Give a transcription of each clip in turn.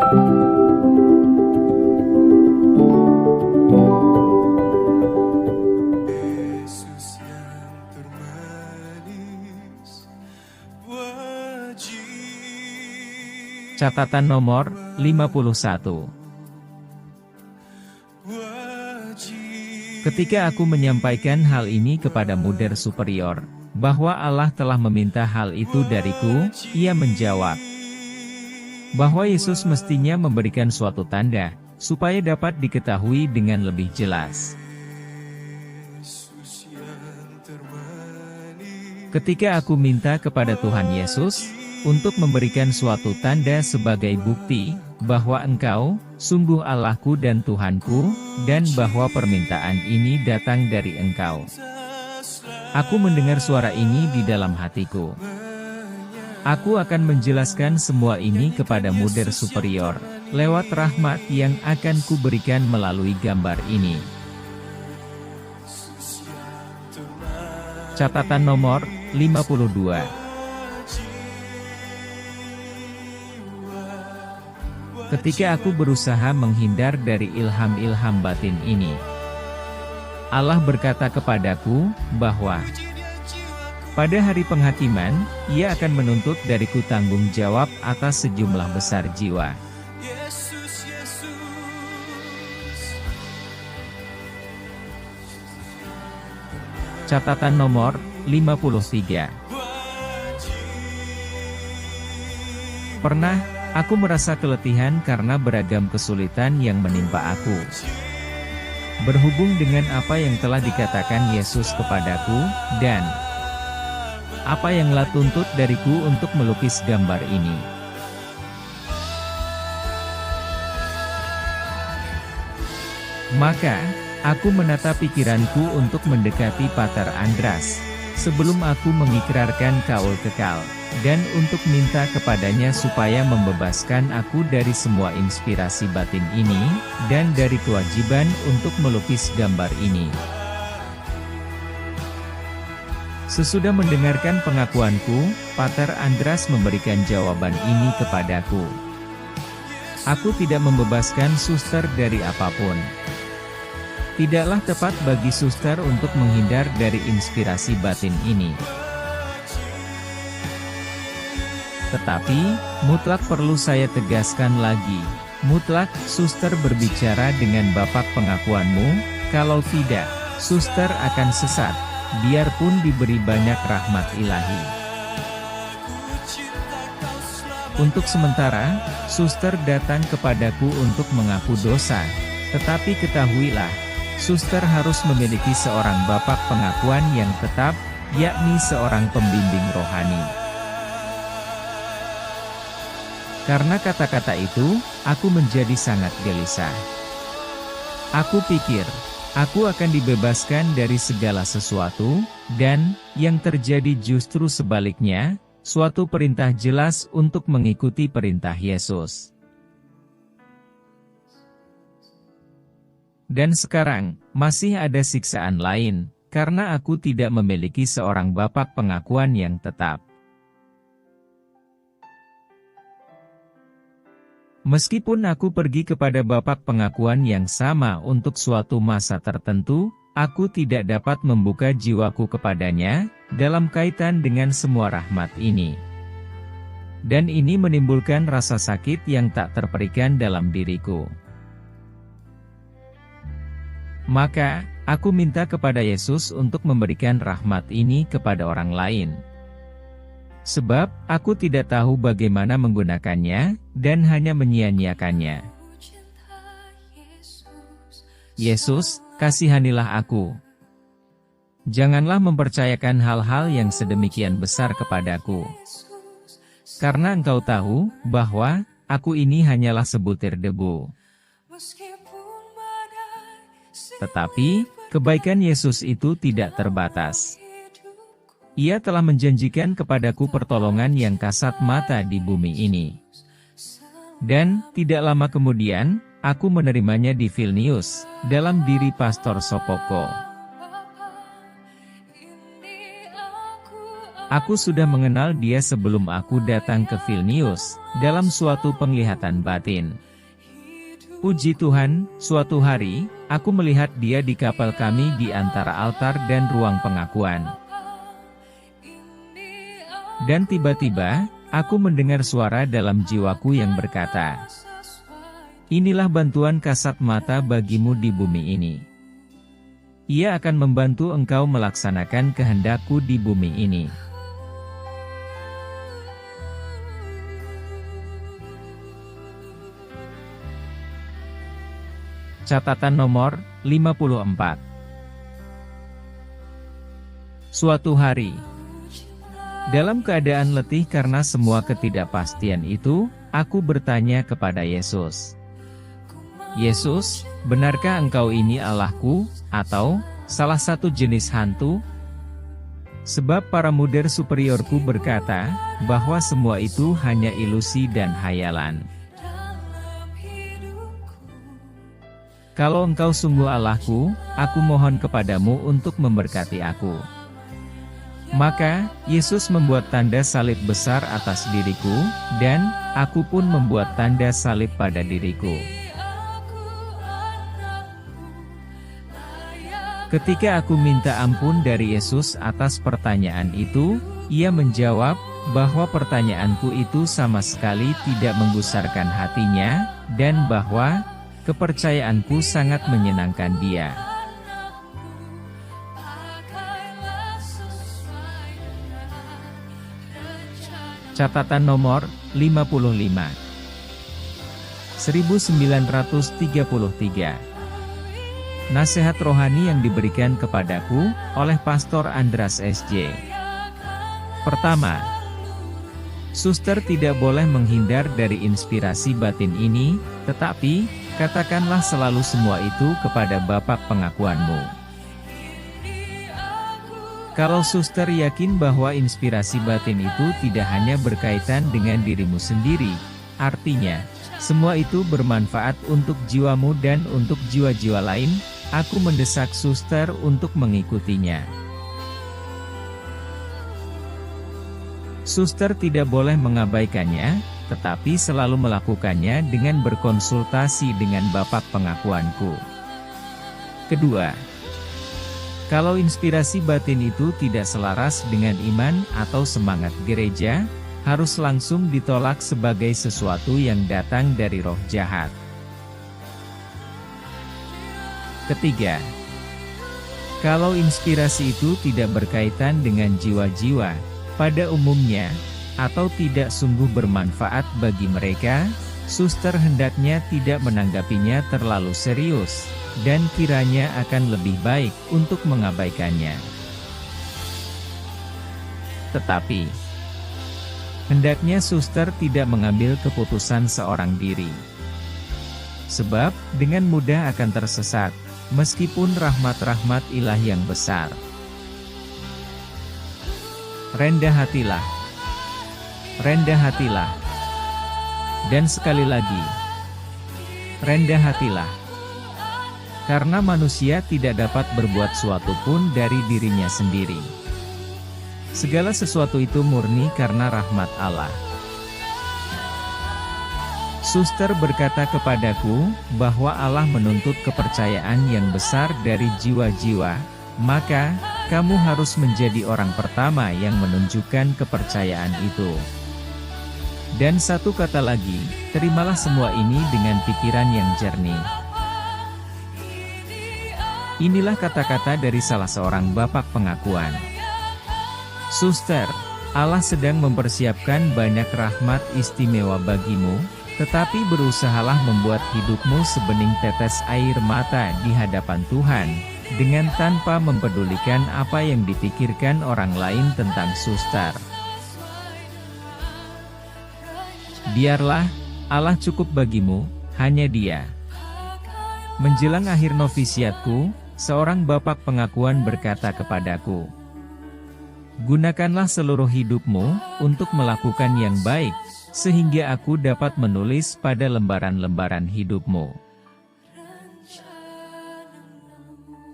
Yesus yang termanis wajib. Catatan nomor 51. Ketika aku menyampaikan hal ini kepada muder superior, bahwa Allah telah meminta hal itu dariku, ia menjawab bahwa Yesus mestinya memberikan suatu tanda, supaya dapat diketahui dengan lebih jelas. Ketika aku minta kepada Tuhan Yesus, untuk memberikan suatu tanda sebagai bukti, bahwa Engkau, sungguh Allahku dan Tuhanku, dan bahwa permintaan ini datang dari Engkau. Aku mendengar suara ini di dalam hatiku. Aku akan menjelaskan semua ini kepada muder superior, lewat rahmat yang akan kuberikan melalui gambar ini. Catatan nomor 52. Ketika aku berusaha menghindar dari ilham-ilham batin ini, Allah berkata kepadaku, bahwa pada hari penghakiman, Ia akan menuntut dariku tanggung jawab atas sejumlah besar jiwa. Catatan nomor 53. Pernah, aku merasa keletihan karena beragam kesulitan yang menimpa aku. Berhubung dengan apa yang telah dikatakan Yesus kepadaku, dan apa yang Allah tuntut dariku untuk melukis gambar ini. Maka, aku menata pikiranku untuk mendekati Pater Andras, sebelum aku mengikrarkan kaul kekal, dan untuk minta kepadanya supaya membebaskan aku dari semua inspirasi batin ini, dan dari kewajiban untuk melukis gambar ini. Sesudah mendengarkan pengakuanku, Pater Andras memberikan jawaban ini kepadaku. Aku tidak membebaskan suster dari apapun. Tidaklah tepat bagi suster untuk menghindar dari inspirasi batin ini. Tetapi, mutlak perlu saya tegaskan lagi, mutlak suster berbicara dengan bapak pengakuanmu, kalau tidak, suster akan sesat, biarpun diberi banyak rahmat ilahi. Untuk sementara, suster datang kepadaku untuk mengaku dosa, tetapi ketahuilah, suster harus memiliki seorang bapak pengakuan yang tetap, yakni seorang pembimbing rohani. Karena kata-kata itu, aku menjadi sangat gelisah. Aku pikir, aku akan dibebaskan dari segala sesuatu, dan, yang terjadi justru sebaliknya, suatu perintah jelas untuk mengikuti perintah Yesus. Dan sekarang, masih ada siksaan lain, karena aku tidak memiliki seorang bapak pengakuan yang tetap. Meskipun aku pergi kepada bapak pengakuan yang sama untuk suatu masa tertentu, aku tidak dapat membuka jiwaku kepadanya, dalam kaitan dengan semua rahmat ini. Dan ini menimbulkan rasa sakit yang tak terperikan dalam diriku. Maka, aku minta kepada Yesus untuk memberikan rahmat ini kepada orang lain. Sebab, aku tidak tahu bagaimana menggunakannya, dan hanya menyia-nyiakannya. Yesus, kasihanilah aku. Janganlah mempercayakan hal-hal yang sedemikian besar kepadaku. Karena Engkau tahu, bahwa, aku ini hanyalah sebutir debu. Tetapi, kebaikan Yesus itu tidak terbatas. Ia telah menjanjikan kepadaku pertolongan yang kasat mata di bumi ini. Dan, tidak lama kemudian, aku menerimanya di Vilnius, dalam diri Pastor Sopoko. Aku sudah mengenal dia sebelum aku datang ke Vilnius, dalam suatu penglihatan batin. Puji Tuhan, suatu hari, aku melihat dia di kapal kami di antara altar dan ruang pengakuan. Dan tiba-tiba, aku mendengar suara dalam jiwaku yang berkata, "Inilah bantuan kasat mata bagimu di bumi ini. Ia akan membantu engkau melaksanakan kehendakku di bumi ini." Catatan nomor 54. Suatu hari, dalam keadaan letih karena semua ketidakpastian itu, aku bertanya kepada Yesus, "Yesus, benarkah engkau ini Allahku, atau salah satu jenis hantu?" Sebab para muda superiorku berkata, bahwa semua itu hanya ilusi dan hayalan. Kalau engkau sungguh Allahku, aku mohon kepadamu untuk memberkati aku. Maka, Yesus membuat tanda salib besar atas diriku, dan aku pun membuat tanda salib pada diriku. Ketika aku minta ampun dari Yesus atas pertanyaan itu, Ia menjawab, bahwa pertanyaanku itu sama sekali tidak menggusarkan hatinya, dan bahwa kepercayaanku sangat menyenangkan Dia. Catatan nomor 55. 1933. Nasihat rohani yang diberikan kepadaku oleh Pastor Andras SJ. Pertama, suster tidak boleh menghindar dari inspirasi batin ini, tetapi katakanlah selalu semua itu kepada Bapak pengakuanmu. Kalau suster yakin bahwa inspirasi batin itu tidak hanya berkaitan dengan dirimu sendiri, artinya, semua itu bermanfaat untuk jiwamu dan untuk jiwa-jiwa lain, aku mendesak suster untuk mengikutinya. Suster tidak boleh mengabaikannya, tetapi selalu melakukannya dengan berkonsultasi dengan Bapak pengakuanku. Kedua, kalau inspirasi batin itu tidak selaras dengan iman atau semangat gereja, harus langsung ditolak sebagai sesuatu yang datang dari roh jahat. Ketiga, kalau inspirasi itu tidak berkaitan dengan jiwa-jiwa, pada umumnya, atau tidak sungguh bermanfaat bagi mereka, suster hendaknya tidak menanggapinya terlalu serius, dan kiranya akan lebih baik untuk mengabaikannya. Tetapi, hendaknya suster tidak mengambil keputusan seorang diri. Sebab, dengan mudah akan tersesat, meskipun rahmat-rahmat Ilahi yang besar. Rendah hatilah. Rendah hatilah. Dan sekali lagi, rendah hatilah. Karena manusia tidak dapat berbuat suatu pun dari dirinya sendiri. Segala sesuatu itu murni karena rahmat Allah. Suster berkata kepadaku, bahwa Allah menuntut kepercayaan yang besar dari jiwa-jiwa, maka, kamu harus menjadi orang pertama yang menunjukkan kepercayaan itu. Dan satu kata lagi, terimalah semua ini dengan pikiran yang jernih. Inilah kata-kata dari salah seorang Bapak pengakuan. Suster, Allah sedang mempersiapkan banyak rahmat istimewa bagimu, tetapi berusahalah membuat hidupmu sebening tetes air mata di hadapan Tuhan, dengan tanpa mempedulikan apa yang dipikirkan orang lain tentang suster. Biarlah Allah cukup bagimu, hanya Dia. Menjelang akhir novisiatku, seorang Bapak pengakuan berkata kepadaku, gunakanlah seluruh hidupmu untuk melakukan yang baik, sehingga aku dapat menulis pada lembaran-lembaran hidupmu.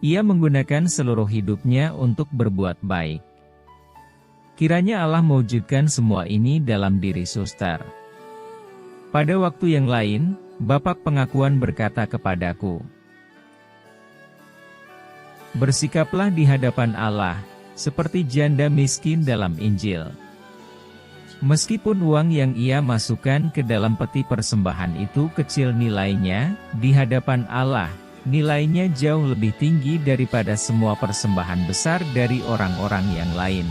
Ia menggunakan seluruh hidupnya untuk berbuat baik. Kiranya Allah mewujudkan semua ini dalam diri suster. Pada waktu yang lain, Bapak Pengakuan berkata kepadaku, "Bersikaplah di hadapan Allah, seperti janda miskin dalam Injil." Meskipun uang yang ia masukkan ke dalam peti persembahan itu kecil nilainya, di hadapan Allah, nilainya jauh lebih tinggi daripada semua persembahan besar dari orang-orang yang lain.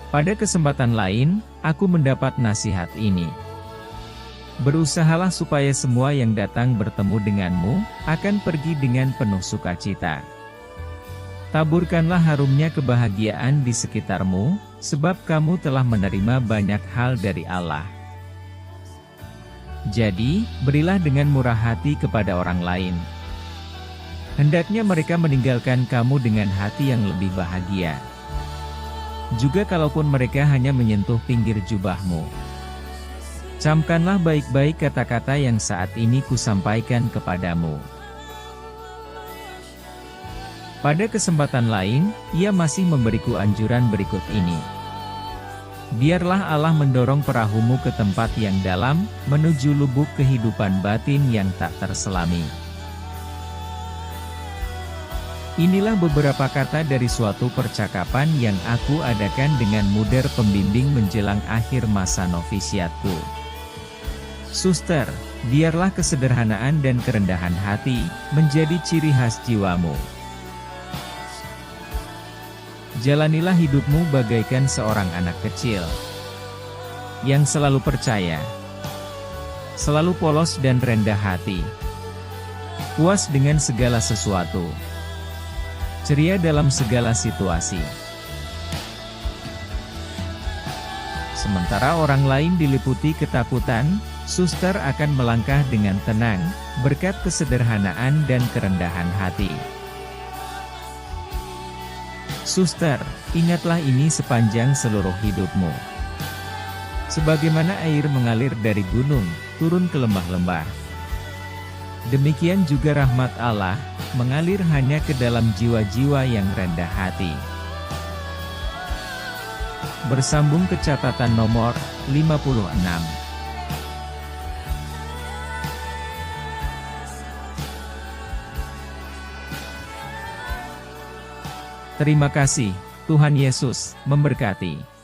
Pada kesempatan lain, aku mendapat nasihat ini. Berusahalah supaya semua yang datang bertemu denganmu, akan pergi dengan penuh sukacita. Taburkanlah harumnya kebahagiaan di sekitarmu, sebab kamu telah menerima banyak hal dari Allah. Jadi, berilah dengan murah hati kepada orang lain. Hendaknya mereka meninggalkan kamu dengan hati yang lebih bahagia. Juga kalaupun mereka hanya menyentuh pinggir jubahmu. Camkanlah baik-baik kata-kata yang saat ini kusampaikan kepadamu. Pada kesempatan lain, ia masih memberiku anjuran berikut ini. Biarlah Allah mendorong perahumu ke tempat yang dalam, menuju lubuk kehidupan batin yang tak terselami. Inilah beberapa kata dari suatu percakapan yang aku adakan dengan muder pembimbing menjelang akhir masa novisiatku. Suster, biarlah kesederhanaan dan kerendahan hati menjadi ciri khas jiwamu. Jalanilah hidupmu bagaikan seorang anak kecil yang selalu percaya, selalu polos dan rendah hati, puas dengan segala sesuatu, ceria dalam segala situasi. Sementara orang lain diliputi ketakutan, suster akan melangkah dengan tenang, berkat kesederhanaan dan kerendahan hati. Suster, ingatlah ini sepanjang seluruh hidupmu. Sebagaimana air mengalir dari gunung, turun ke lembah-lembah, demikian juga rahmat Allah, mengalir hanya ke dalam jiwa-jiwa yang rendah hati. Bersambung ke catatan nomor 56. Terima kasih, Tuhan Yesus memberkati.